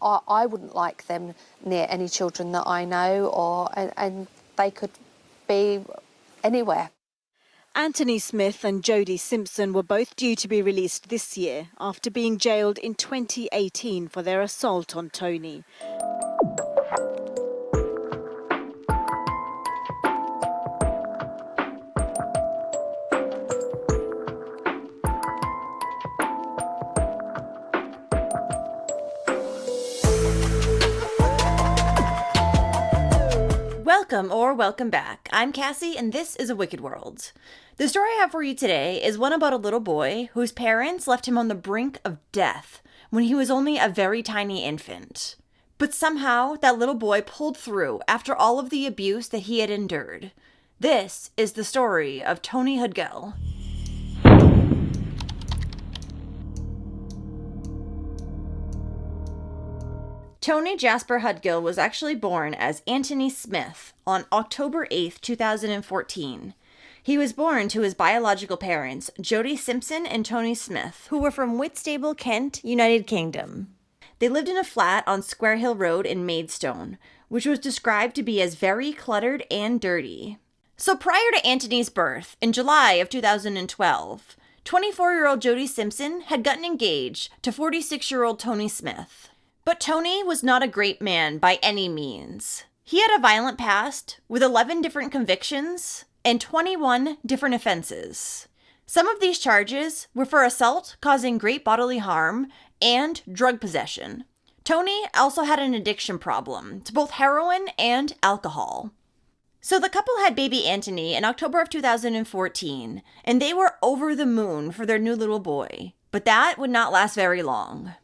I wouldn't like them near any children that I know, and they could be anywhere. Anthony Smith and Jodie Simpson were both due to be released this year after being jailed in 2018 for their assault on Tony. Welcome back. I'm Cassie, and this is A Wicked World. The story I have for you today is one about a little boy whose parents left him on the brink of death when he was only a very tiny infant. But somehow, that little boy pulled through after all of the abuse that he had endured. This is the story of Tony Hudgell. Tony Jasper Hudgell was actually born as Anthony Smith on October 8th, 2014. He was born to his biological parents, Jodie Simpson and Tony Smith, who were from Whitstable, Kent, United Kingdom. They lived in a flat on Square Hill Road in Maidstone, which was described to be as very cluttered and dirty. So prior to Anthony's birth, in July of 2012, 24-year-old Jodie Simpson had gotten engaged to 46-year-old Tony Smith. But Tony was not a great man by any means. He had a violent past with 11 different convictions and 21 different offenses. Some of these charges were for assault causing great bodily harm and drug possession. Tony also had an addiction problem to both heroin and alcohol. So the couple had baby Anthony in October of 2014, and they were over the moon for their new little boy. But that would not last very long.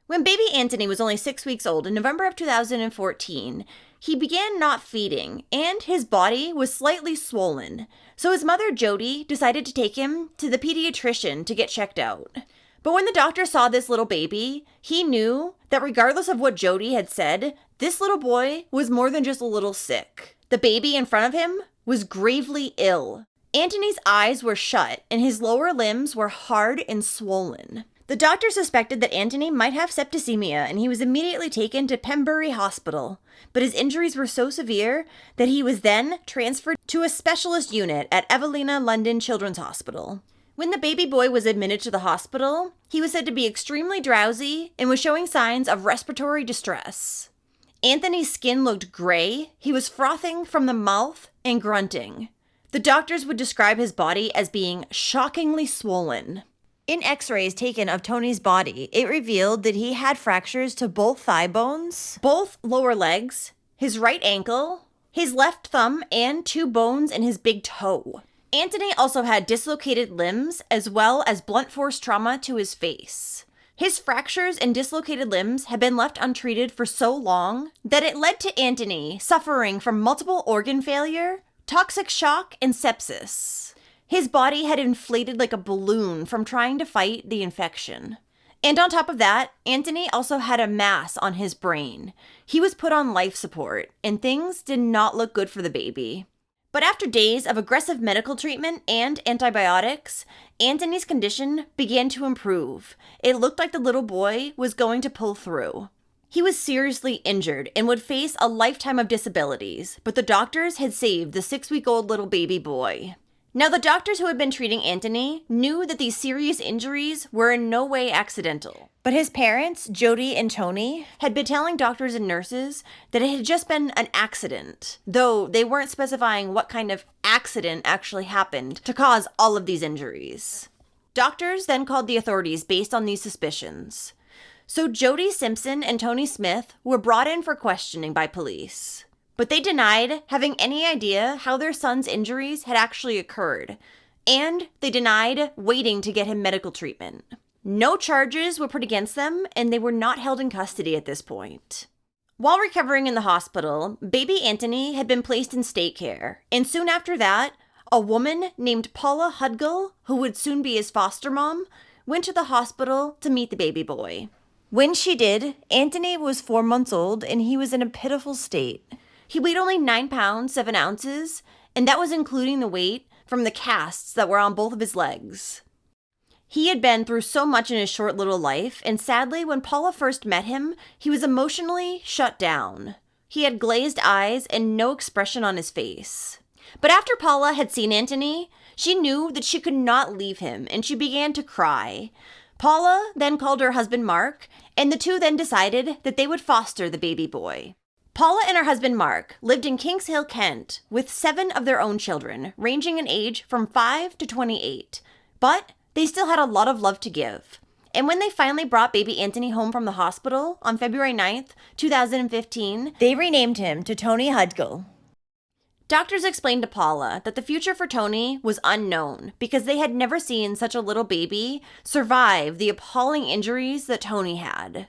When baby Anthony was only 6 weeks old in November of 2014, he began not feeding, and his body was slightly swollen. So his mother, Jodie, decided to take him to the pediatrician to get checked out. But when the doctor saw this little baby, he knew that regardless of what Jodie had said, this little boy was more than just a little sick. The baby in front of him was gravely ill. Anthony's eyes were shut, and his lower limbs were hard and swollen. The doctor suspected that Anthony might have septicemia, and he was immediately taken to Pembury Hospital. But his injuries were so severe that he was then transferred to a specialist unit at Evelina London Children's Hospital. When the baby boy was admitted to the hospital, he was said to be extremely drowsy and was showing signs of respiratory distress. Anthony's skin looked gray, he was frothing from the mouth and grunting. The doctors would describe his body as being shockingly swollen. In X-rays taken of Tony's body, it revealed that he had fractures to both thigh bones, both lower legs, his right ankle, his left thumb, and 2 bones in his big toe. Anthony also had dislocated limbs as well as blunt force trauma to his face. His fractures and dislocated limbs had been left untreated for so long that it led to Anthony suffering from multiple organ failure, toxic shock, and sepsis. His body had inflated like a balloon from trying to fight the infection. And on top of that, Anthony also had a mass on his brain. He was put on life support, and things did not look good for the baby. But after days of aggressive medical treatment and antibiotics, Anthony's condition began to improve. It looked like the little boy was going to pull through. He was seriously injured and would face a lifetime of disabilities, but the doctors had saved the 6-week-old little baby boy. Now, the doctors who had been treating Anthony knew that these serious injuries were in no way accidental. But his parents, Jodie and Tony, had been telling doctors and nurses that it had just been an accident, though they weren't specifying what kind of accident actually happened to cause all of these injuries. Doctors then called the authorities based on these suspicions. So Jodie Simpson and Tony Smith were brought in for questioning by police. But they denied having any idea how their son's injuries had actually occurred, and they denied waiting to get him medical treatment. No charges were put against them, and they were not held in custody at this point. While recovering in the hospital, baby Anthony had been placed in state care, and soon after that, a woman named Paula Hudgell, who would soon be his foster mom, went to the hospital to meet the baby boy. When she did, Anthony was 4 months old, and he was in a pitiful state. He weighed only 9 pounds, 7 ounces, and that was including the weight from the casts that were on both of his legs. He had been through so much in his short little life, and sadly, when Paula first met him, he was emotionally shut down. He had glazed eyes and no expression on his face. But after Paula had seen Anthony, she knew that she could not leave him, and she began to cry. Paula then called her husband Mark, and the two then decided that they would foster the baby boy. Paula and her husband Mark lived in Kings Hill, Kent, with 7 of their own children, ranging in age from 5 to 28. But they still had a lot of love to give. And when they finally brought baby Anthony home from the hospital on February 9th, 2015, they renamed him to Tony Hudgell. Doctors explained to Paula that the future for Tony was unknown because they had never seen such a little baby survive the appalling injuries that Tony had.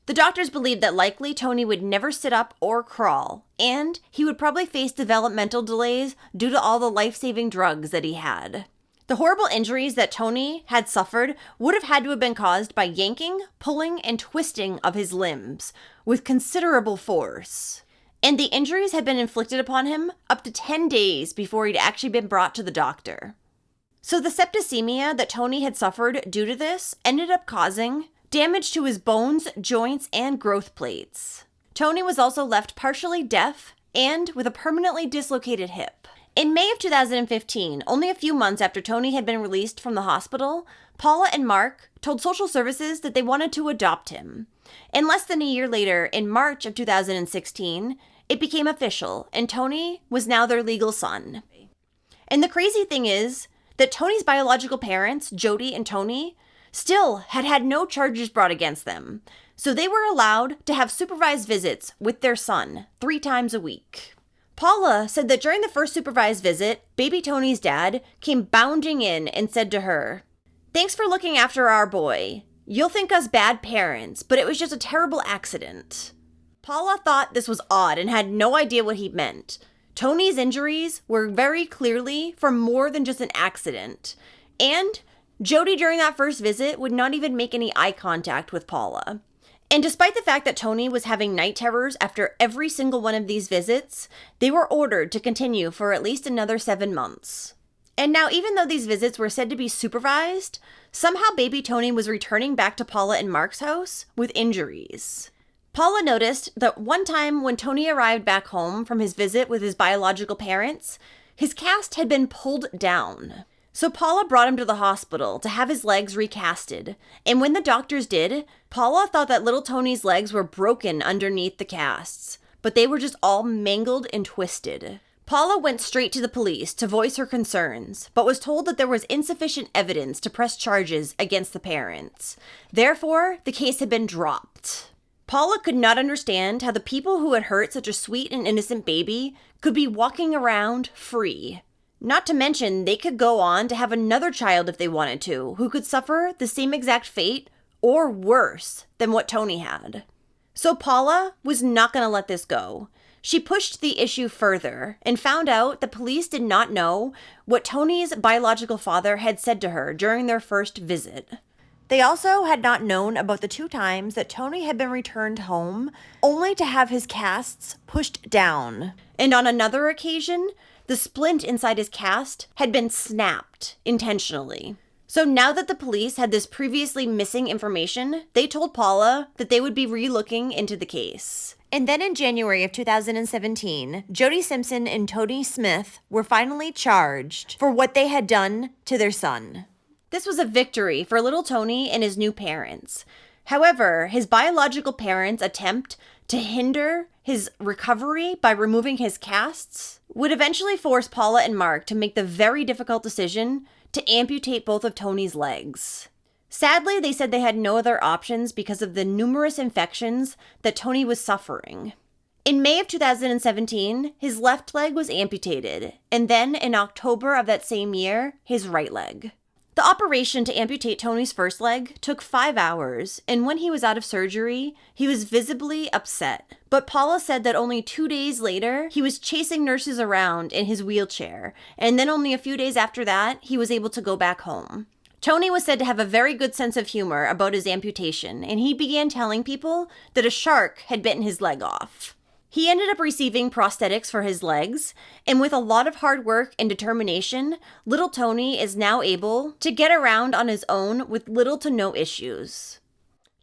The doctors believed that likely Tony would never sit up or crawl, and he would probably face developmental delays due to all the life-saving drugs that he had. The horrible injuries that Tony had suffered would have had to have been caused by yanking, pulling, and twisting of his limbs with considerable force. And the injuries had been inflicted upon him up to 10 days before he'd actually been brought to the doctor. So the septicemia that Tony had suffered due to this ended up causing damage to his bones, joints, and growth plates. Tony was also left partially deaf and with a permanently dislocated hip. In May of 2015, only a few months after Tony had been released from the hospital, Paula and Mark told social services that they wanted to adopt him. And less than a year later, in March of 2016, it became official, and Tony was now their legal son. And the crazy thing is that Tony's biological parents, Jody and Tony, still had no charges brought against them, so they were allowed to have supervised visits with their son 3 times a week. Paula said that during the first supervised visit, baby Tony's dad came bounding in and said to her, "Thanks for looking after our boy. You'll think us bad parents, but it was just a terrible accident." Paula thought this was odd and had no idea what he meant. Tony's injuries were very clearly from more than just an accident, and Jody during that first visit would not even make any eye contact with Paula. And despite the fact that Tony was having night terrors after every single one of these visits, they were ordered to continue for at least another 7 months. And now, even though these visits were said to be supervised, somehow baby Tony was returning back to Paula and Mark's house with injuries. Paula noticed that one time when Tony arrived back home from his visit with his biological parents, his cast had been pulled down. So Paula brought him to the hospital to have his legs recasted, and when the doctors did, Paula thought that little Tony's legs were broken underneath the casts, but they were just all mangled and twisted. Paula went straight to the police to voice her concerns, but was told that there was insufficient evidence to press charges against the parents. Therefore, the case had been dropped. Paula could not understand how the people who had hurt such a sweet and innocent baby could be walking around free. Not to mention, they could go on to have another child if they wanted to, who could suffer the same exact fate or worse than what Tony had. So Paula was not going to let this go. She pushed the issue further and found out that police did not know what Tony's biological father had said to her during their first visit. They also had not known about the 2 times that Tony had been returned home, only to have his casts pushed down. And on another occasion, the splint inside his cast had been snapped intentionally. So now that the police had this previously missing information, they told Paula that they would be re-looking into the case. And then in January of 2017, Jody Simpson and Tony Smith were finally charged for what they had done to their son. This was a victory for little Tony and his new parents. However, his biological parents' attempt to hinder his recovery by removing his casts would eventually force Paula and Mark to make the very difficult decision to amputate both of Tony's legs. Sadly, they said they had no other options because of the numerous infections that Tony was suffering. In May of 2017, his left leg was amputated, and then in October of that same year, his right leg. The operation to amputate Tony's first leg took 5 hours, and when he was out of surgery, he was visibly upset. But Paula said that only 2 days later, he was chasing nurses around in his wheelchair, and then only a few days after that, he was able to go back home. Tony was said to have a very good sense of humor about his amputation, and he began telling people that a shark had bitten his leg off. He ended up receiving prosthetics for his legs, and with a lot of hard work and determination, little Tony is now able to get around on his own with little to no issues.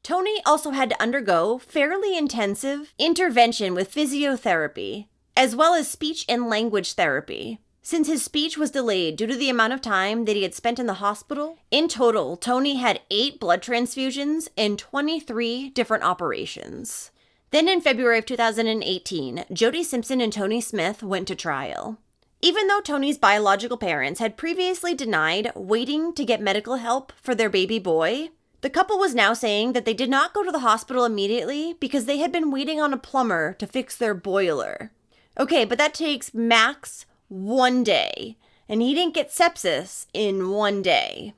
Tony also had to undergo fairly intensive intervention with physiotherapy, as well as speech and language therapy. Since his speech was delayed due to the amount of time that he had spent in the hospital, in total, Tony had 8 blood transfusions and 23 different operations. Then in February of 2018, Jody Simpson and Tony Smith went to trial. Even though Tony's biological parents had previously denied waiting to get medical help for their baby boy, the couple was now saying that they did not go to the hospital immediately because they had been waiting on a plumber to fix their boiler. Okay, but that takes max 1 day, and he didn't get sepsis in 1 day.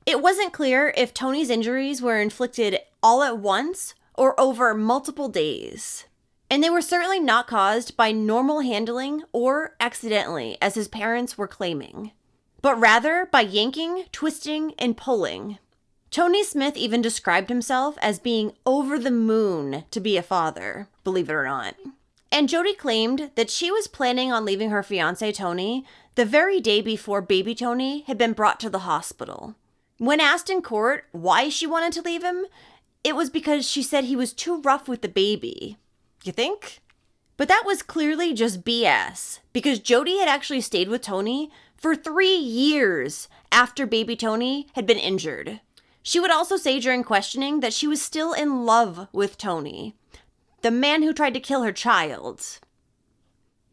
It wasn't clear if Tony's injuries were inflicted all at once or over multiple days. And they were certainly not caused by normal handling or accidentally, as his parents were claiming, but rather by yanking, twisting, and pulling. Tony Smith even described himself as being over the moon to be a father, believe it or not. And Jody claimed that she was planning on leaving her fiancé Tony the very day before baby Tony had been brought to the hospital. When asked in court why she wanted to leave him, it was because she said he was too rough with the baby. You think? But that was clearly just BS, because Jody had actually stayed with Tony for 3 years after baby Tony had been injured. She would also say during questioning that she was still in love with Tony, the man who tried to kill her child.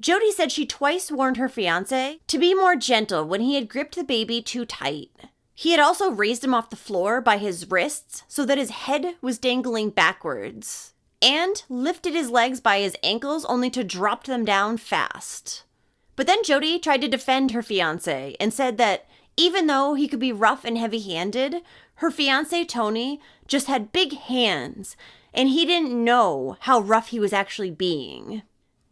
Jody said she twice warned her fiancé to be more gentle when he had gripped the baby too tight. He had also raised him off the floor by his wrists so that his head was dangling backwards, and lifted his legs by his ankles only to drop them down fast. But then Jody tried to defend her fiancé and said that even though he could be rough and heavy-handed, her fiancé Tony just had big hands, and he didn't know how rough he was actually being.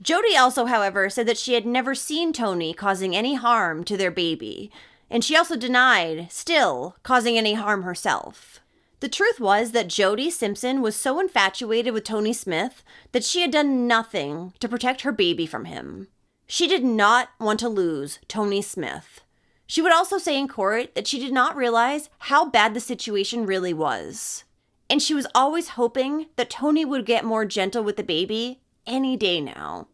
Jody also, however, said that she had never seen Tony causing any harm to their baby, and she also denied, still, causing any harm herself. The truth was that Jody Simpson was so infatuated with Tony Smith that she had done nothing to protect her baby from him. She did not want to lose Tony Smith. She would also say in court that she did not realize how bad the situation really was. And she was always hoping that Tony would get more gentle with the baby any day now.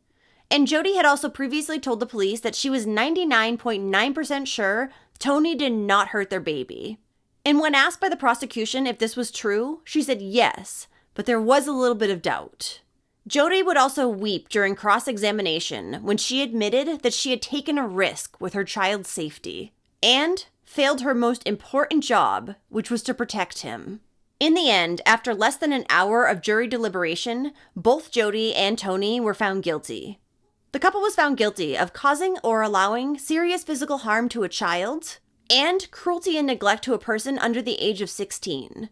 And Jody had also previously told the police that she was 99.9% sure Tony did not hurt their baby. And when asked by the prosecution if this was true, she said yes, but there was a little bit of doubt. Jody would also weep during cross-examination when she admitted that she had taken a risk with her child's safety and failed her most important job, which was to protect him. In the end, after less than an hour of jury deliberation, both Jody and Tony were found guilty. The couple was found guilty of causing or allowing serious physical harm to a child and cruelty and neglect to a person under the age of 16.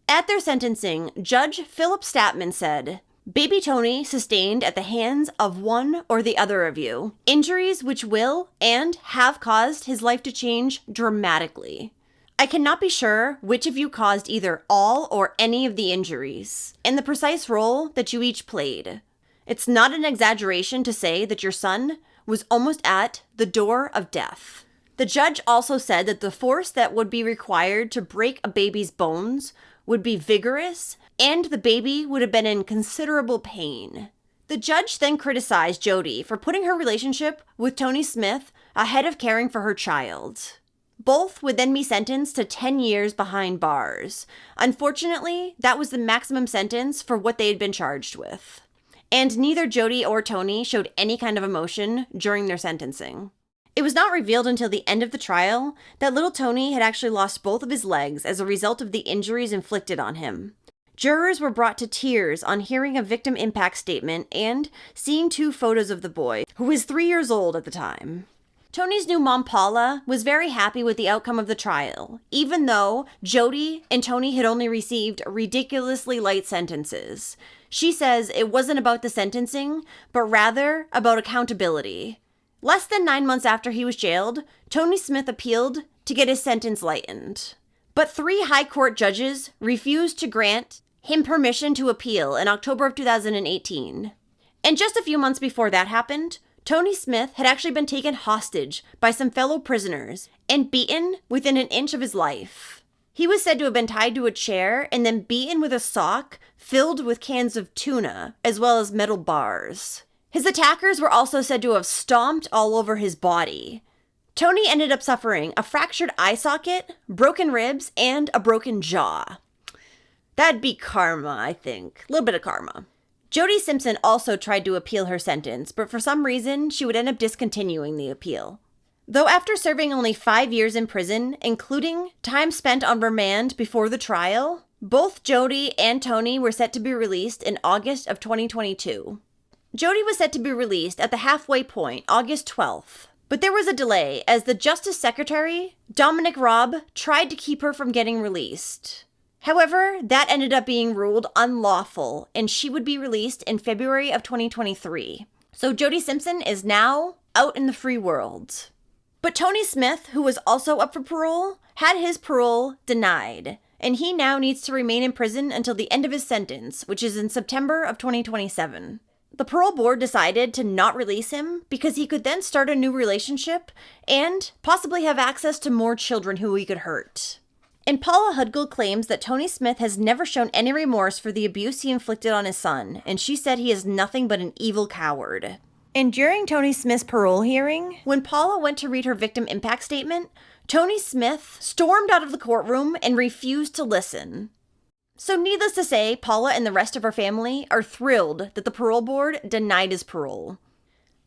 At their sentencing, Judge Philip Statman said, "Baby Tony sustained at the hands of one or the other of you injuries which will and have caused his life to change dramatically. I cannot be sure which of you caused either all or any of the injuries, and the precise role that you each played. It's not an exaggeration to say that your son was almost at the door of death." The judge also said that the force that would be required to break a baby's bones would be vigorous, and the baby would have been in considerable pain. The judge then criticized Jody for putting her relationship with Tony Smith ahead of caring for her child. Both would then be sentenced to 10 years behind bars. Unfortunately, that was the maximum sentence for what they had been charged with. And neither Jody or Tony showed any kind of emotion during their sentencing. It was not revealed until the end of the trial that little Tony had actually lost both of his legs as a result of the injuries inflicted on him. Jurors were brought to tears on hearing a victim impact statement and seeing 2 photos of the boy, who was 3 years old at the time. Tony's new mom, Paula, was very happy with the outcome of the trial, even though Jody and Tony had only received ridiculously light sentences. She says it wasn't about the sentencing, but rather about accountability. Less than 9 months after he was jailed, Tony Smith appealed to get his sentence lightened. But 3 high court judges refused to grant him permission to appeal in October of 2018. And just a few months before that happened, Tony Smith had actually been taken hostage by some fellow prisoners and beaten within an inch of his life. He was said to have been tied to a chair and then beaten with a sock filled with cans of tuna, as well as metal bars. His attackers were also said to have stomped all over his body. Tony ended up suffering a fractured eye socket, broken ribs, and a broken jaw. That'd be karma, I think. A little bit of karma. Jody Simpson also tried to appeal her sentence, but for some reason, she would end up discontinuing the appeal. Though after serving only 5 years in prison, including time spent on remand before the trial, both Jody and Tony were set to be released in August of 2022. Jody was set to be released at the halfway point, August 12th. But there was a delay as the Justice Secretary, Dominic Raab, tried to keep her from getting released. However, that ended up being ruled unlawful, and she would be released in February of 2023. So Jody Simpson is now out in the free world. But Tony Smith, who was also up for parole, had his parole denied, and he now needs to remain in prison until the end of his sentence, which is in September of 2027. The parole board decided to not release him because he could then start a new relationship and possibly have access to more children who he could hurt. And Parole Denied claims that Tony Smith has never shown any remorse for the abuse he inflicted on his son, and she said he is nothing but an evil coward. And during Tony Smith's parole hearing, when Paula went to read her victim impact statement, Tony Smith stormed out of the courtroom and refused to listen. So needless to say, Paula and the rest of her family are thrilled that the parole board denied his parole.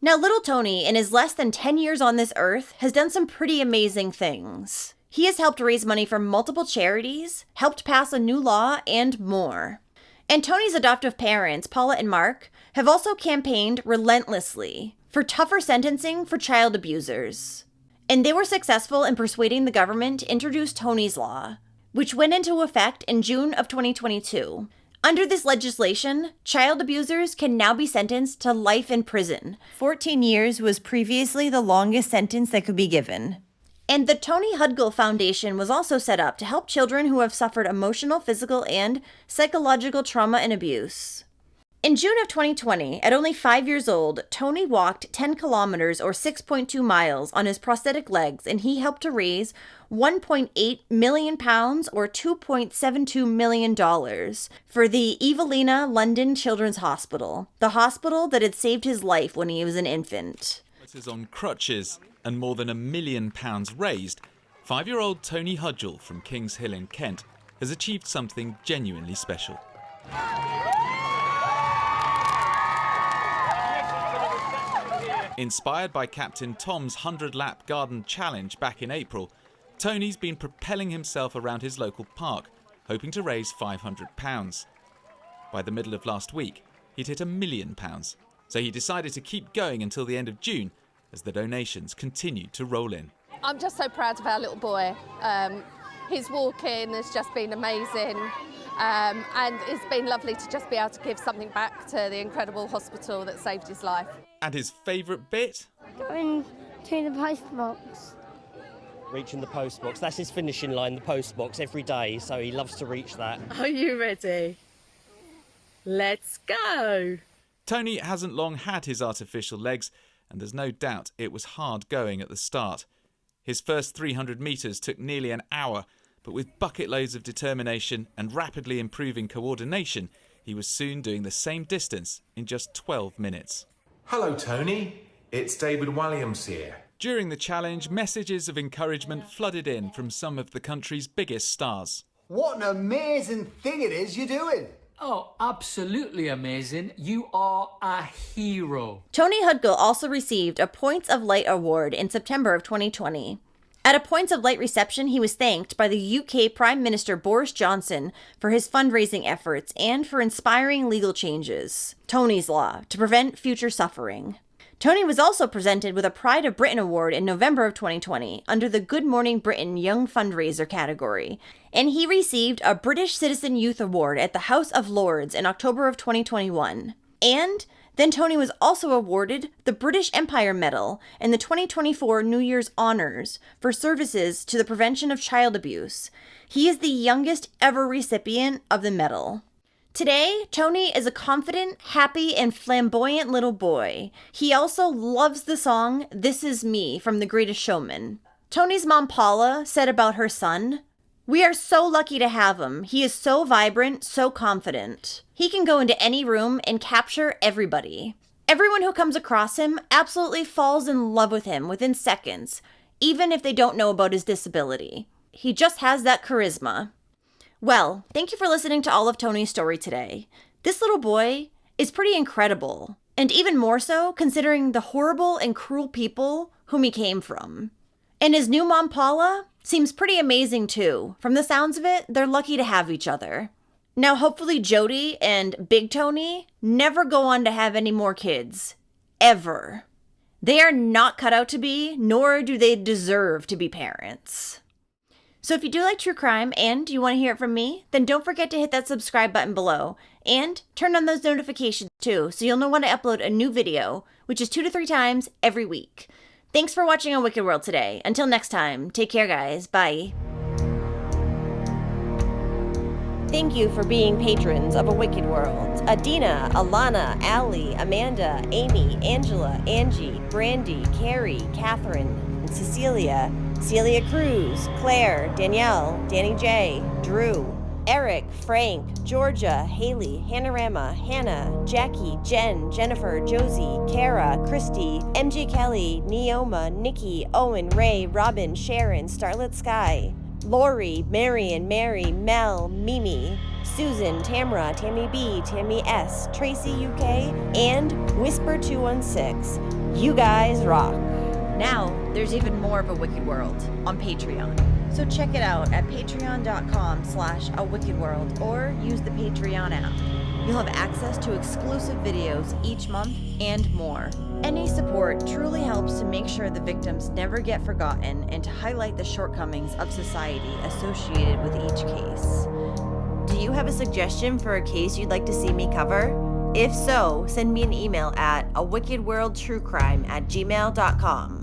Now, little Tony, in his less than 10 years on this earth, has done some pretty amazing things. He has helped raise money for multiple charities, helped pass a new law, and more. And Tony's adoptive parents, Paula and Mark, have also campaigned relentlessly for tougher sentencing for child abusers. And they were successful in persuading the government to introduce Tony's Law, which went into effect in June of 2022. Under this legislation, child abusers can now be sentenced to life in prison. 14 years was previously the longest sentence that could be given. And the Tony Hudgell Foundation was also set up to help children who have suffered emotional, physical, and psychological trauma and abuse. In June of 2020, at only 5 years old, Tony walked 10 kilometers or 6.2 miles on his prosthetic legs, and he helped to raise £1.8 million or $2.72 million for the Evelina London Children's Hospital, the hospital that had saved his life when he was an infant. On crutches and more than £1 million raised, 5-year-old Tony Hudgell from Kings Hill in Kent has achieved something genuinely special. Inspired by Captain Tom's 100-lap garden challenge back in April, Tony's been propelling himself around his local park, hoping to raise £500. By the middle of last week, he'd hit £1 million, so he decided to keep going until the end of June as the donations continued to roll in. I'm just so proud of our little boy. His walk-in has just been amazing, and it's been lovely to just be able to give something back to the incredible hospital that saved his life. And his favourite bit? Going to the post box. Reaching the post box. That's his finishing line, the post box, every day, so he loves to reach that. Are you ready? Let's go! Tony hasn't long had his artificial legs, and there's no doubt it was hard going at the start. His first 300 metres took nearly an hour, but with bucket loads of determination and rapidly improving coordination, he was soon doing the same distance in just 12 minutes. Hello, Tony. It's David Williams here. During the challenge, messages of encouragement flooded in from some of the country's biggest stars. What an amazing thing it is you're doing. Oh, absolutely amazing. You are a hero. Tony Hudgell also received a Points of Light award in September of 2020. At a Points of Light reception, he was thanked by the UK Prime Minister Boris Johnson for his fundraising efforts and for inspiring legal changes, Tony's Law, to prevent future suffering. Tony was also presented with a Pride of Britain Award in November of 2020 under the Good Morning Britain Young Fundraiser category, and he received a British Citizen Youth Award at the House of Lords in October of 2021. And then Tony was also awarded the British Empire Medal and the 2024 New Year's Honours for services to the prevention of child abuse. He is the youngest ever recipient of the medal. Today, Tony is a confident, happy, and flamboyant little boy. He also loves the song This Is Me from The Greatest Showman. Tony's mom, Paula, said about her son, "We are so lucky to have him. He is so vibrant, so confident. He can go into any room and capture everybody. Everyone who comes across him absolutely falls in love with him within seconds, even if they don't know about his disability. He just has that charisma." Well, thank you for listening to all of Tony's story today. This little boy is pretty incredible, and even more so considering the horrible and cruel people whom he came from. And his new mom, Paula, seems pretty amazing too. From the sounds of it, they're lucky to have each other. Now, hopefully Jody and Big Tony never go on to have any more kids. Ever. They are not cut out to be, nor do they deserve to be parents. So if you do like true crime and you want to hear it from me, then don't forget to hit that subscribe button below and turn on those notifications too, so you'll know when I upload a new video, which is 2 to 3 times every week. Thanks for watching on Wicked World today. Until next time, take care guys, bye. Thank you for being patrons of A Wicked World. Adina, Alana, Allie, Amanda, Amy, Angela, Angie, Brandy, Carrie, Catherine, Cecilia, Celia Cruz, Claire, Danielle, Danny J, Drew, Eric, Frank, Georgia, Haley, Hanorama, Hannah, Jackie, Jen, Jennifer, Josie, Kara, Christy, MJ Kelly, Neoma, Nikki, Owen, Ray, Robin, Sharon, Starlit Sky, Lori, Marion, Mary, Mel, Mimi, Susan, Tamra, Tammy B, Tammy S, Tracy UK, and Whisper216. You guys rock. Now, there's even more of A Wicked World on Patreon. So check it out at patreon.com/awickedworld or use the Patreon app. You'll have access to exclusive videos each month and more. Any support truly helps to make sure the victims never get forgotten and to highlight the shortcomings of society associated with each case. Do you have a suggestion for a case you'd like to see me cover? If so, send me an email at awickedworldtruecrime@gmail.com.